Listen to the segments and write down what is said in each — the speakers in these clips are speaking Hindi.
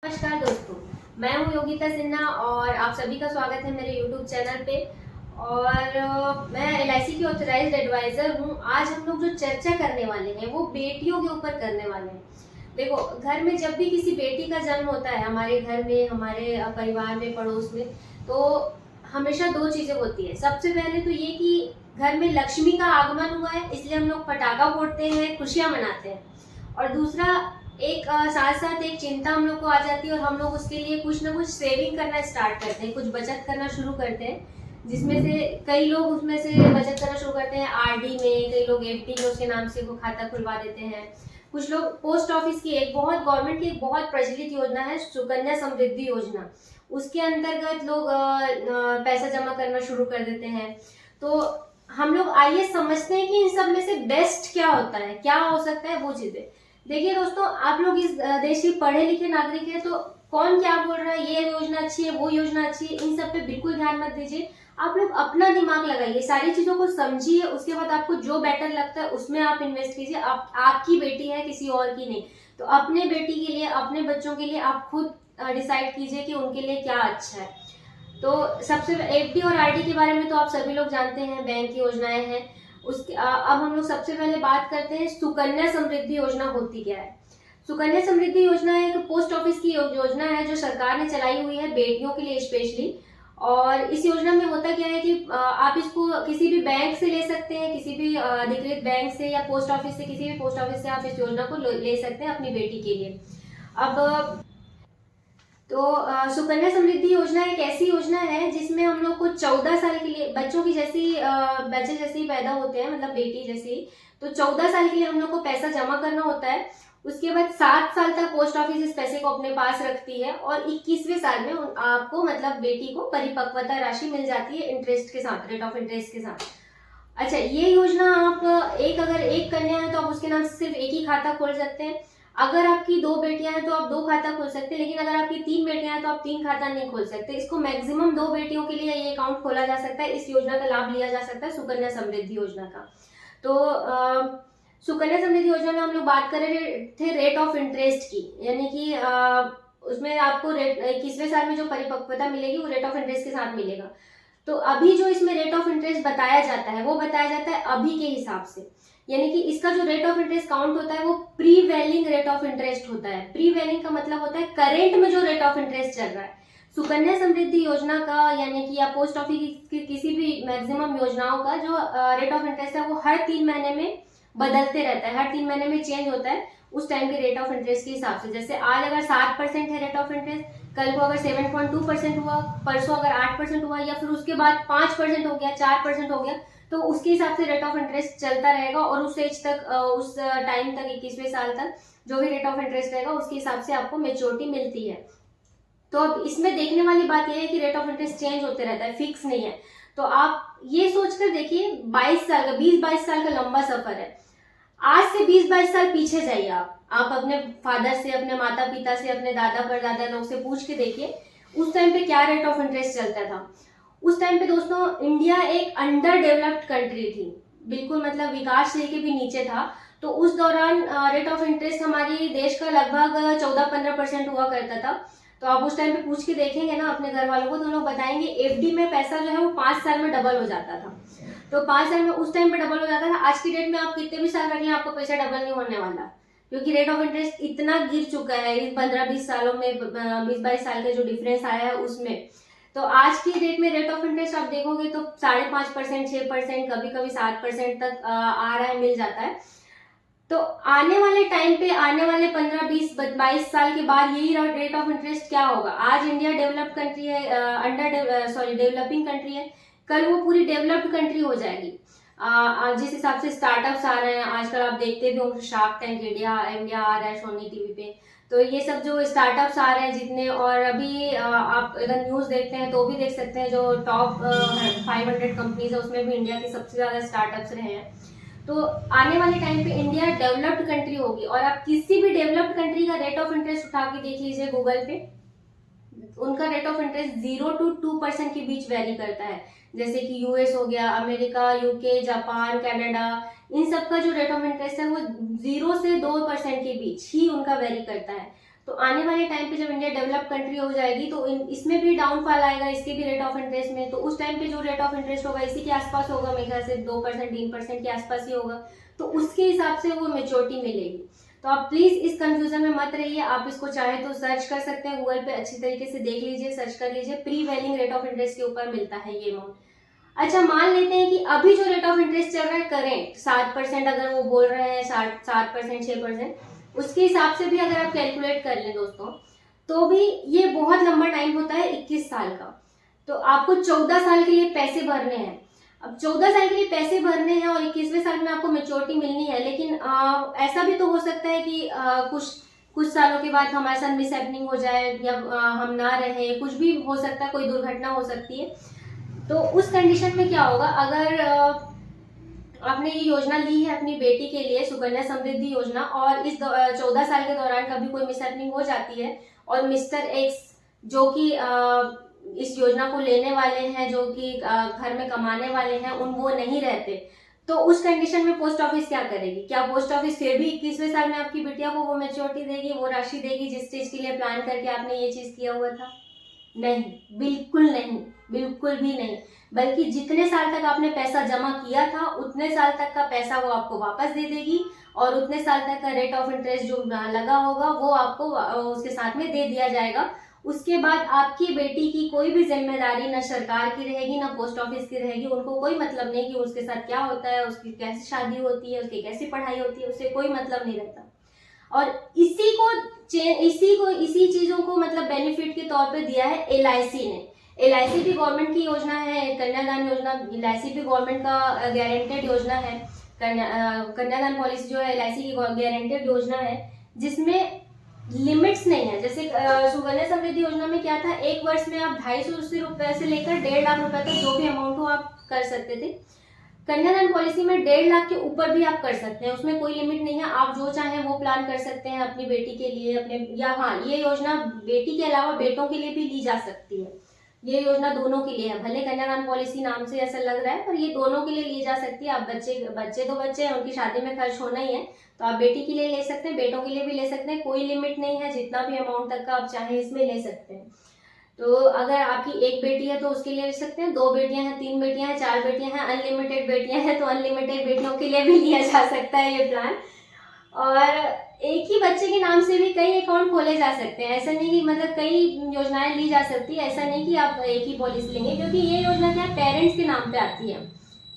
नमस्कार दोस्तों, मैं हूं योगिता सिन्हा और आप सभी का स्वागत है मेरे YouTube चैनल पे। और मैं LIC की ऑथराइज्ड एडवाइज़र हूं। आज हम लोग जो चर्चा करने वाले हैं वो बेटियों के ऊपर करने वाले हैं। देखो, घर में जब भी किसी बेटी का जन्म होता है, हमारे घर में, हमारे परिवार में, पड़ोस में, तो हमेशा दो चीज़ें होती है। सबसे पहले तो ये कि घर में लक्ष्मी का आगमन हुआ है, इसलिए हम लोग पटाखा फोड़ते हैं, खुशियाँ मनाते हैं। और दूसरा, एक साथ साथ एक चिंता हम लोग को आ जाती है और हम लोग उसके लिए कुछ ना कुछ सेविंग करना स्टार्ट करते हैं, कुछ बचत करना शुरू करते हैं। जिसमें से कई लोग उसमें से बचत करना शुरू करते हैं RD में, कई लोग FD में उसके नाम से वो खाता खुलवा देते हैं। कुछ लोग पोस्ट ऑफिस की एक बहुत गवर्नमेंट की एक बहुत प्रचलित योजना है सुकन्या समृद्धि योजना, उसके अंतर्गत लोग पैसा जमा करना शुरू कर देते हैं। तो हम लोग आइए समझते हैं कि इन सब में से बेस्ट क्या होता है, क्या हो सकता है वो चीजें। देखिए दोस्तों, आप लोग इस देश के पढ़े लिखे नागरिक हैं, तो कौन क्या बोल रहा है, ये योजना अच्छी है, वो योजना अच्छी है, इन सब पे बिल्कुल ध्यान मत दीजिए। आप लोग अपना दिमाग लगाइए, सारी चीजों को समझिए, उसके बाद आपको जो बेटर लगता है उसमें आप इन्वेस्ट कीजिए। आपकी बेटी है, किसी और की नहीं। तो अपने बेटी के लिए, अपने बच्चों के लिए आप खुद डिसाइड कीजिए कि उनके लिए क्या अच्छा है। तो सबसे FD और RD के बारे में तो आप सभी लोग जानते हैं, बैंक की योजनाएं हैं। उसके अब हम लोग सबसे पहले बात करते हैं सुकन्या समृद्धि योजना होती क्या है। सुकन्या समृद्धि योजना एक पोस्ट ऑफिस की योजना है जो सरकार ने चलाई हुई है बेटियों के लिए स्पेशली। और इस योजना में होता क्या है कि आप इसको किसी भी बैंक से ले सकते हैं, किसी भी अधिकृत बैंक से या पोस्ट ऑफिस से, किसी भी पोस्ट ऑफिस से आप इस योजना को ले सकते हैं अपनी बेटी के लिए। अब तो सुकन्या समृद्धि योजना एक ऐसी योजना है जिसमें हम लोग को 14 साल के लिए, बच्चों की जैसी बच्चे जैसे ही पैदा होते हैं, मतलब बेटी जैसी, तो 14 साल के लिए हम लोग को पैसा जमा करना होता है। उसके बाद 7 साल तक पोस्ट ऑफिस इस पैसे को अपने पास रखती है और 21वें साल में आपको, मतलब बेटी को, परिपक्वता राशि मिल जाती है इंटरेस्ट के साथ, रेट ऑफ इंटरेस्ट के साथ। अच्छा, ये योजना आप अगर एक कन्या है तो आप उसके नाम से सिर्फ एक ही खाता खोल सकते हैं। अगर आपकी 2 बेटियां हैं तो आप 2 खाता खोल सकते हैं, लेकिन अगर आपकी 3 बेटियां हैं तो आप 3 खाता नहीं खोल सकते। इसको मैक्सिमम 2 बेटियों के लिए ये अकाउंट खोला जा सकता है। इस योजना का लाभ लिया जा सकता है, सुकन्या समृद्धि योजना का। तो सुकन्या समृद्धि योजना में हम लोग बात कर रहे थे रेट ऑफ इंटरेस्ट की, यानी कि उसमें आपको रेट 21वें साल में जो परिपक्वता मिलेगी वो रेट ऑफ इंटरेस्ट के साथ मिलेगा। तो अभी जो इसमें रेट ऑफ इंटरेस्ट बताया जाता है वो बताया जाता है अभी के हिसाब से, यानी कि इसका जो रेट ऑफ इंटरेस्ट काउंट होता है वो प्रीवेलिंग रेट ऑफ इंटरेस्ट होता है। प्रीवेलिंग का मतलब होता है करेंट में जो रेट ऑफ इंटरेस्ट चल रहा है। सुकन्या समृद्धि योजना का, यानी कि या पोस्ट ऑफिस की किसी भी मैक्सिमम योजनाओं का जो रेट ऑफ इंटरेस्ट है वो हर 3 महीने में बदलते रहता है, हर 3 महीने में चेंज होता है उस टाइम के रेट ऑफ इंटरेस्ट के हिसाब से। जैसे आज अगर 7% है रेट ऑफ इंटरेस्ट, कल को अगर 7.2% हुआ, परसों अगर 8% हुआ, या फिर उसके बाद 5% हो गया, 4% हो गया, तो उसके हिसाब से रेट ऑफ इंटरेस्ट चलता रहेगा। और उस एज तक, उस टाइम तक, 21वें साल तक जो भी रेट ऑफ इंटरेस्ट रहेगा उसके हिसाब से आपको मेच्योरिटी मिलती है। तो अब इसमें देखने वाली बात यह है कि रेट ऑफ इंटरेस्ट चेंज होते रहता है, फिक्स नहीं है। तो आप ये सोचकर देखिए, 22 साल का, 20-22 साल का लंबा सफर है। आज से 20-22 साल पीछे जाइए, आप अपने फादर से, अपने माता पिता से, अपने दादा परदादा लोग से पूछ के देखिए उस टाइम पे क्या रेट ऑफ इंटरेस्ट चलता था। उस टाइम पे दोस्तों इंडिया एक अंडर डेवलप्ड कंट्री थी, बिल्कुल, मतलब विकासशील के भी नीचे था। तो उस दौरान रेट ऑफ इंटरेस्ट हमारी देश का लगभग 14-15% हुआ करता था। तो आप उस टाइम पे पूछ के देखेंगे ना अपने घर वालों को, तो लोग बताएंगे FD में पैसा जो है वो 5 साल में डबल हो जाता था। तो 5 साल में उस टाइम पे डबल हो जाता था। आज की डेट में आप कितने भी साल रख लें आपको पैसा डबल नहीं होने वाला, क्योंकि रेट ऑफ इंटरेस्ट इतना गिर चुका है इस 15-20 सालों में, 20-22 साल का जो डिफरेंस आया है उसमें। तो आज की डेट में रेट ऑफ इंटरेस्ट आप देखोगे तो 5.5%, 6%, कभी कभी 7% तक आ रहा है, मिल जाता है। तो आने वाले टाइम पे, आने वाले 15-20-22 साल के बाद यही रेट ऑफ इंटरेस्ट क्या होगा। आज इंडिया डेवलप्ड कंट्री है, डेवलपिंग कंट्री है, कल वो पूरी डेवलप्ड कंट्री हो जाएगी। जिस हिसाब से स्टार्टअप्स आ रहे हैं आजकल, आप देखते भी होंगे, शार्क टैंक इंडिया इंडिया आ रहा है सोनी TV पे। तो ये सब जो स्टार्टअप्स आ रहे हैं जितने, और अभी आप अगर न्यूज देखते हैं तो भी देख सकते हैं, जो टॉप 500 कंपनीज है उसमें भी इंडिया के सबसे ज्यादा स्टार्टअप्स रहे हैं। तो आने वाले टाइम पे इंडिया डेवलप्ड कंट्री होगी। और आप किसी भी डेवलप्ड कंट्री का रेट ऑफ इंटरेस्ट उठा के देख लीजिए गूगल पे, उनका रेट ऑफ इंटरेस्ट 0 to 2% के बीच वेरी करता है। जैसे कि US हो गया, अमेरिका, UK, जापान, कनाडा, इन सब का जो रेट ऑफ इंटरेस्ट है वो 0 से 2% के बीच ही उनका वेरी करता है। तो आने वाले टाइम पे जब इंडिया डेवलप कंट्री हो जाएगी तो इसमें भी डाउनफॉल आएगा, इसके भी रेट ऑफ इंटरेस्ट में। तो उस टाइम पे जो रेट ऑफ इंटरेस्ट होगा इसी के आसपास होगा, मेरे ख्याल से 2% 3% के आसपास ही होगा। तो उसके हिसाब से वो मेच्योरिटी मिलेगी। तो आप प्लीज इस कंफ्यूजन में मत रहिए। आप इसको चाहे तो सर्च कर सकते हैं गूगल पे, अच्छी तरीके से देख लीजिए, सर्च कर लीजिए, प्रीवेलिंग रेट ऑफ इंटरेस्ट के ऊपर मिलता है ये अमाउंट। अच्छा, मान लेते हैं कि अभी जो रेट ऑफ इंटरेस्ट चल रहा है करेंट 7%, अगर वो बोल रहे हैं 7% 6%, उसके हिसाब से भी अगर आप कैलकुलेट कर लें दोस्तों, तो भी ये बहुत लंबा टाइम होता है 21 साल का। तो आपको 14 साल के लिए पैसे भरने हैं। अब 14 साल के लिए पैसे भरने हैं और 21वें साल में आपको मेच्योरिटी मिलनी है। लेकिन ऐसा भी तो हो सकता है कि कुछ सालों के बाद हमारे साथ मिस हैपनिंग हो जाए या हम ना रहे, कुछ भी हो सकता है, कोई दुर्घटना हो सकती है। तो उस कंडीशन में क्या होगा, अगर आपने ये योजना ली है अपनी बेटी के लिए, सुकन्या समृद्धि योजना, और इस 14 साल के दौरान कभी कोई मिस हैपनिंग हो जाती है और मिस्टर एक्स जो कि इस योजना को लेने वाले हैं, जो कि घर में कमाने वाले हैं, वो नहीं रहते, तो उस कंडीशन में पोस्ट ऑफिस क्या करेगी? क्या पोस्ट ऑफिस फिर भी 21वें साल में आपकी बिटिया को वो मेच्योरिटी देगी, वो राशि देगी जिस चीज के लिए प्लान करके आपने ये चीज किया हुआ था? नहीं, बिल्कुल नहीं, बिल्कुल भी नहीं। बल्कि जितने साल तक आपने पैसा जमा किया था उतने साल तक का पैसा वो आपको वापस दे देगी, और उतने साल तक का रेट ऑफ इंटरेस्ट जो लगा होगा वो आपको उसके साथ में दे दिया जाएगा। उसके बाद आपकी बेटी की कोई भी जिम्मेदारी न सरकार की रहेगी ना पोस्ट ऑफिस की रहेगी। उनको कोई मतलब नहीं कि उसके साथ क्या होता है, उसकी कैसे शादी होती है, उसकी कैसी पढ़ाई होती है, उससे कोई मतलब नहीं रहता। और इसी चीजों को मतलब बेनिफिट के तौर पे दिया है एलआईसी ने। एलआईसी भी गवर्नमेंट की योजना है, कन्यादान योजना। एलआईसी भी गवर्नमेंट का गारंटेड योजना है। कन्यादान पॉलिसी जो है एलआईसी की गारंटेड योजना है, जिसमें लिमिट्स नहीं है। जैसे सुकन्या समृद्धि योजना में क्या था, एक वर्ष में आप 250 रुपए से लेकर 1.5 लाख रुपए तक जो भी अमाउंट हो आप कर सकते थे। कन्यादान पॉलिसी में 1.5 लाख के ऊपर भी आप कर सकते हैं, उसमें कोई लिमिट नहीं है। आप जो चाहें वो प्लान कर सकते हैं अपनी बेटी के लिए, अपने, या हाँ, ये योजना बेटी के अलावा बेटों के लिए भी ली जा सकती है। ये योजना दोनों के लिए है, भले कन्यादान पॉलिसी नाम से ऐसा लग रहा है, पर ये दोनों के लिए ली जा सकती है। आप बच्चे तो बच्चे हैं, उनकी शादी में खर्च होना ही है, तो आप बेटी के लिए ले सकते हैं, बेटों के लिए भी ले सकते हैं, कोई लिमिट नहीं है। जितना भी अमाउंट तक का आप चाहें इसमें ले सकते हैं। तो अगर आपकी एक बेटी है तो उसके लिए ले सकते हैं, 2 बेटियां हैं, 3 बेटियां हैं, 4 बेटियां हैं, अनलिमिटेड बेटियां हैं तो अनलिमिटेड बेटियों के लिए भी लिया जा सकता है ये प्लान। और एक ही बच्चे के नाम से भी कई अकाउंट खोले जा सकते हैं। ऐसा नहीं कि मतलब कई योजनाएं ली जा सकती है, ऐसा नहीं कि आप एक ही पॉलिसी लेंगे, क्योंकि ये योजना क्या पेरेंट्स के नाम पे आती है।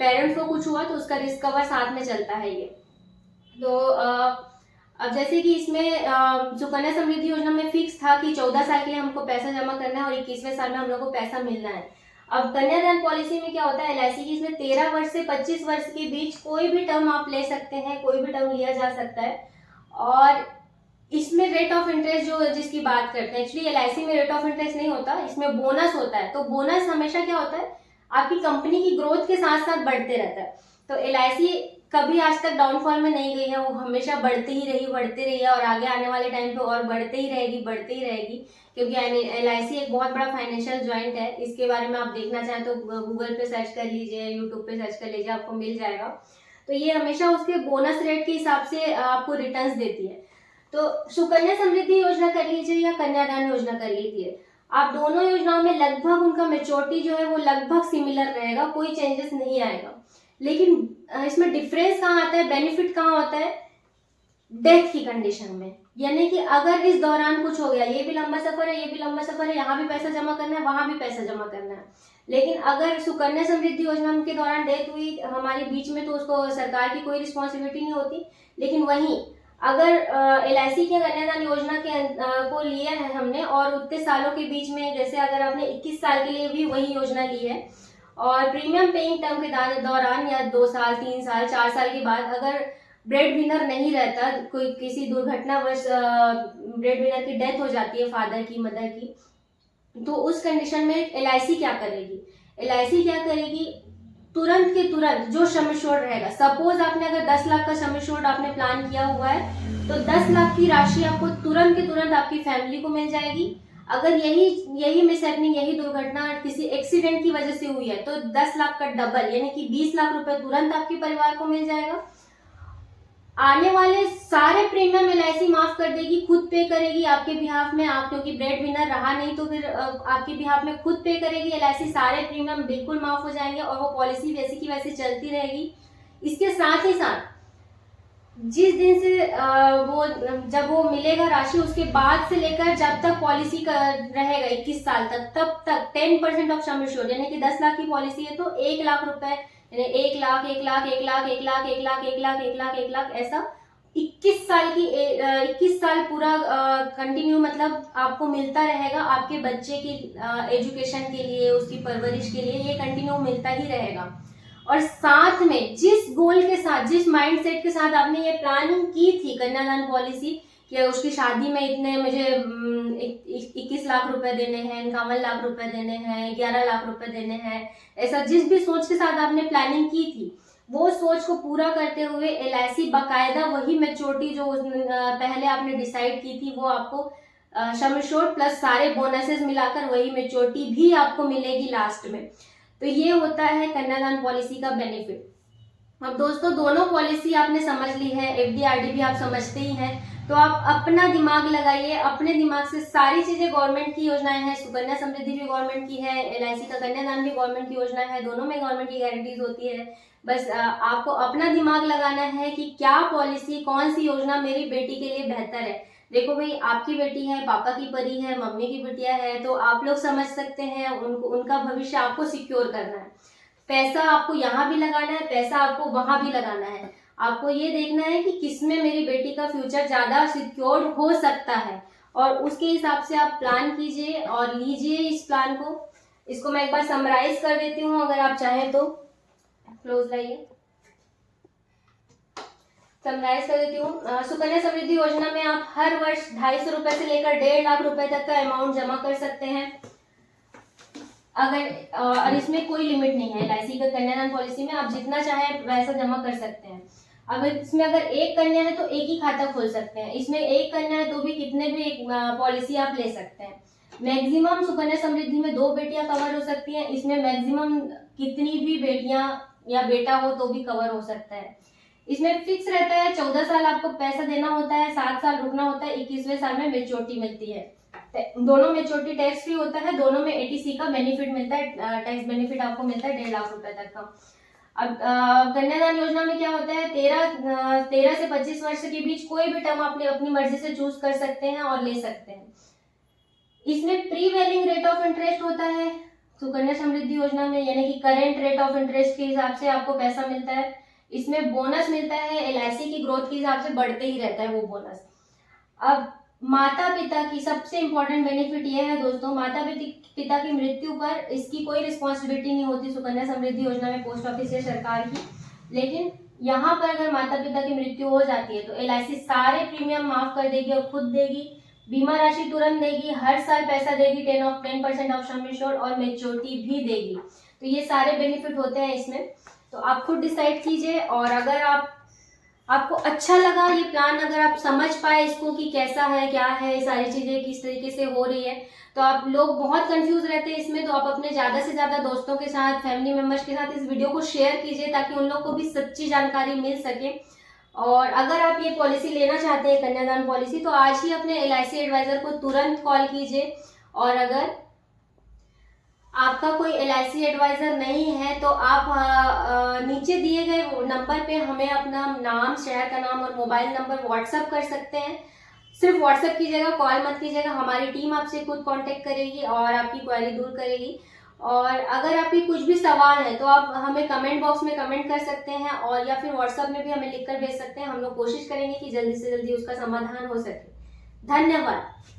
पेरेंट्स को कुछ हुआ तो उसका रिस्क कवर साथ में चलता है ये। तो अब जैसे कि इसमें सुकन्या समृद्धि योजना में फिक्स था कि 14 साल के लिए हमको पैसा जमा करना है और 21वें साल में हम लोग को पैसा मिलना है। अब कन्यादान पॉलिसी में क्या होता है, एलआईसी की, इसमें 13 वर्ष से 25 वर्ष के बीच कोई भी टर्म आप ले सकते हैं, कोई भी टर्म लिया जा सकता है। और इसमें रेट ऑफ इंटरेस्ट जो जिसकी बात करते हैं, एक्चुअली एलआईसी में रेट ऑफ इंटरेस्ट नहीं होता, इसमें बोनस होता है। तो बोनस हमेशा क्या होता है, आपकी कंपनी की ग्रोथ के साथ साथ बढ़ते रहता है। तो एलआईसी कभी आज तक डाउनफॉल में नहीं गई है, वो हमेशा बढ़ती रही है, और आगे आने वाले टाइम पे और बढ़ते ही रहेगी, क्योंकि एलआईसी एक बहुत बड़ा फाइनेंशियल जॉइंट है। इसके बारे में आप देखना चाहें तो गूगल पे सर्च कर लीजिए, यूट्यूब पे सर्च कर लीजिए, आपको मिल जाएगा। तो ये हमेशा उसके बोनस रेट के हिसाब से आपको रिटर्न्स देती है। तो सुकन्या समृद्धि योजना कर लीजिए या कन्यादान योजना कर लीजिए, आप दोनों योजनाओं में लगभग उनका मेच्योरिटी जो है वो लगभग सिमिलर रहेगा, कोई चेंजेस नहीं आएगा। लेकिन इसमें डिफरेंस कहाँ आता है, बेनिफिट कहाँ होता है, डेथ की कंडीशन में। यानी कि अगर इस दौरान कुछ हो गया, ये भी लंबा सफर है, ये भी लंबा सफर है, यहाँ भी पैसा जमा करना है, वहां भी पैसा जमा करना है। लेकिन अगर सुकन्या समृद्धि योजना के दौरान डेथ हुई हमारे बीच में, तो उसको सरकार की कोई रिस्पॉन्सिबिलिटी नहीं होती। लेकिन वहीं अगर एलआईसी की कन्यादान योजना के को लिया है हमने, और उतने सालों के बीच में, जैसे अगर आपने 21 साल के लिए भी वही योजना ली है, और प्रीमियम पेइंग टर्म के दौरान या 2 साल 3 साल 4 साल के बाद अगर ब्रेड विनर नहीं रहता, कोई किसी दुर्घटनावश ब्रेड विनर की डेथ हो जाती है, फादर की, मदर की, तो उस कंडीशन में एलआईसी क्या करेगी, तुरंत के तुरंत जो सम एश्योर्ड रहेगा, सपोज आपने अगर 10 लाख का सम एश्योर्ड आपने प्लान किया हुआ है, तो 10 लाख की राशि आपको तुरंत के तुरंत आपकी फैमिली को मिल जाएगी। अगर यही मिस हैपनिंग, यही दुर्घटना किसी एक्सीडेंट की वजह से हुई है, तो 10 लाख का डबल यानी कि 20 लाख रुपए तुरंत आपके परिवार को मिल जाएगा। आने वाले सारे प्रीमियम LIC माफ कर देगी, खुद पे करेगी आपके बिहाफ में। आप क्योंकि ब्रेड विनर रहा नहीं तो फिर आपके बिहाफ में खुद पे करेगी LIC, सारे प्रीमियम बिल्कुल माफ हो जाएंगे और वो पॉलिसी वैसी की वैसी चलती रहेगी। इसके साथ ही साथ जिस दिन से जब वो मिलेगा राशि, उसके बाद से लेकर जब तक पॉलिसी का रहेगा 21 साल तक, तब तक 10% ऑफ सम एश्योर्ड, यानी कि 10 लाख की पॉलिसी है तो 1 लाख रुपए, यानी 1 लाख 1 लाख 1 लाख 1 लाख 1 लाख 1 लाख 1 लाख 1 लाख, ऐसा 21 साल की 21 साल पूरा कंटिन्यू मतलब आपको मिलता रहेगा। आपके बच्चे की एजुकेशन के लिए, उसकी परवरिश के लिए ये कंटिन्यू मिलता ही रहेगा। और साथ में जिस गोल के साथ, जिस माइंडसेट के साथ आपने ये प्लानिंग की थी कन्यादान पॉलिसी, कि उसकी शादी में इतने मुझे 21 लाख रुपए देने हैं, 51 लाख रुपए देने हैं, 11 लाख रुपए देने हैं, ऐसा जिस भी सोच के साथ आपने प्लानिंग की थी, वो सोच को पूरा करते हुए LIC बाकायदा वही मैच्योरिटी जो पहले आपने डिसाइड की थी, वो आपको सम एश्योर्ड प्लस सारे बोनसेस मिलाकर वही मैच्योरिटी भी आपको मिलेगी लास्ट में। तो ये होता है कन्यादान पॉलिसी का बेनिफिट। अब दोस्तों, दोनों पॉलिसी आपने समझ ली है, FD RD भी आप समझते ही हैं, तो आप अपना दिमाग लगाइए, अपने दिमाग से सारी चीजें, गवर्नमेंट की योजनाएं हैं, सुकन्या समृद्धि भी गवर्नमेंट की है, LIC का कन्यादान भी गवर्नमेंट की योजना है, दोनों में गवर्नमेंट की गारंटीज होती है। बस आपको अपना दिमाग लगाना है कि क्या पॉलिसी, कौन सी योजना मेरी बेटी के लिए बेहतर है। देखो भाई, आपकी बेटी है, पापा की परी है, मम्मी की बिटिया है, तो आप लोग समझ सकते हैं, उनका भविष्य आपको सिक्योर करना है। पैसा आपको यहाँ भी लगाना है, पैसा आपको वहां भी लगाना है। आपको ये देखना है कि किसमें मेरी बेटी का फ्यूचर ज्यादा सिक्योर हो सकता है, और उसके हिसाब से आप प्लान कीजिए और लीजिए इस प्लान को। इसको मैं एक बार समराइज कर देती हूँ, अगर आप चाहें तो क्लोज लाइए, समराइज कर देती हूँ। सुकन्या समृद्धि योजना में आप हर वर्ष 250 रुपए से लेकर 1.5 लाख रुपए तक का अमाउंट जमा कर सकते हैं, अगर और इसमें कोई लिमिट नहीं है। LIC का कन्यादान पॉलिसी में आप जितना चाहे वैसा जमा कर सकते हैं। अगर एक कन्या है तो एक ही खाता खोल सकते हैं, इसमें एक कन्या है तो भी कितने भी पॉलिसी आप ले सकते हैं। मैक्सिमम सुकन्या समृद्धि में 2 बेटियां कवर हो सकती हैं, इसमें मैक्सिमम कितनी भी बेटियां या बेटा हो तो भी कवर हो सकता है। इसमें फिक्स रहता है 14 साल आपको पैसा देना होता है, 7 साल रुकना होता है, 21वें साल में मेच्योरिटी मिलती है। दोनों मेच्योरिटी टैक्स फ्री होता है, दोनों में ATC का बेनिफिट मिलता है, टैक्स बेनिफिट आपको मिलता है 1.5 लाख रुपए तक का। अब कन्यादान योजना में क्या होता है, 13 से 25 वर्ष के बीच कोई भी टर्म आप अपनी मर्जी से चूज कर सकते हैं और ले सकते हैं। इसमें प्रीवेलिंग रेट ऑफ इंटरेस्ट होता है सुकन्या समृद्धि योजना में, यानी कि करेंट रेट ऑफ इंटरेस्ट के हिसाब से आपको पैसा मिलता है। इसमें बोनस मिलता है, LIC की ग्रोथ के हिसाब से बढ़ते ही रहता है वो बोनस। अब माता पिता की सबसे इंपॉर्टेंट बेनिफिट ये है दोस्तों, माता पिता की मृत्यु पर इसकी कोई रिस्पॉन्सिबिलिटी नहीं होती सुकन्या समृद्धि योजना में पोस्ट ऑफिस या सरकार की। लेकिन यहाँ पर अगर माता पिता की मृत्यु हो जाती है तो LIC सारे प्रीमियम माफ कर देगी और खुद देगी, बीमा राशि तुरंत देगी, हर साल पैसा देगी, 10% ऑफ सम एश्योर्ड और मेच्योरिटी भी देगी। तो ये सारे बेनिफिट होते हैं इसमें, तो आप खुद डिसाइड कीजिए। और अगर आपको अच्छा लगा ये प्लान, अगर आप समझ पाए इसको कि कैसा है, क्या है, सारी चीजें किस तरीके से हो रही है, तो आप लोग बहुत कंफ्यूज रहते हैं इसमें, तो आप अपने ज्यादा से ज्यादा दोस्तों के साथ, फैमिली मेंबर्स के साथ इस वीडियो को शेयर कीजिए ताकि उन लोग को भी सच्ची जानकारी मिल सके। और अगर आप ये पॉलिसी लेना चाहते हैं कन्यादान पॉलिसी, तो आज ही अपने LIC एडवाइजर को तुरंत कॉल कीजिए। और अगर आपका कोई LIC एडवाइजर नहीं है तो आप नीचे दिए गए नंबर पे हमें अपना नाम, शहर का नाम और मोबाइल नंबर व्हाट्सएप कर सकते हैं। सिर्फ व्हाट्सएप कीजिएगा, कॉल मत कीजिएगा, हमारी टीम आपसे खुद कांटेक्ट करेगी और आपकी क्वेरी दूर करेगी। और अगर आपकी कुछ भी सवाल है तो आप हमें कमेंट बॉक्स में कमेंट कर सकते हैं, और या फिर व्हाट्सएप में भी हमें लिखकर भेज सकते हैं। हम लोग कोशिश करेंगे कि जल्दी से जल्दी उसका समाधान हो सके। धन्यवाद।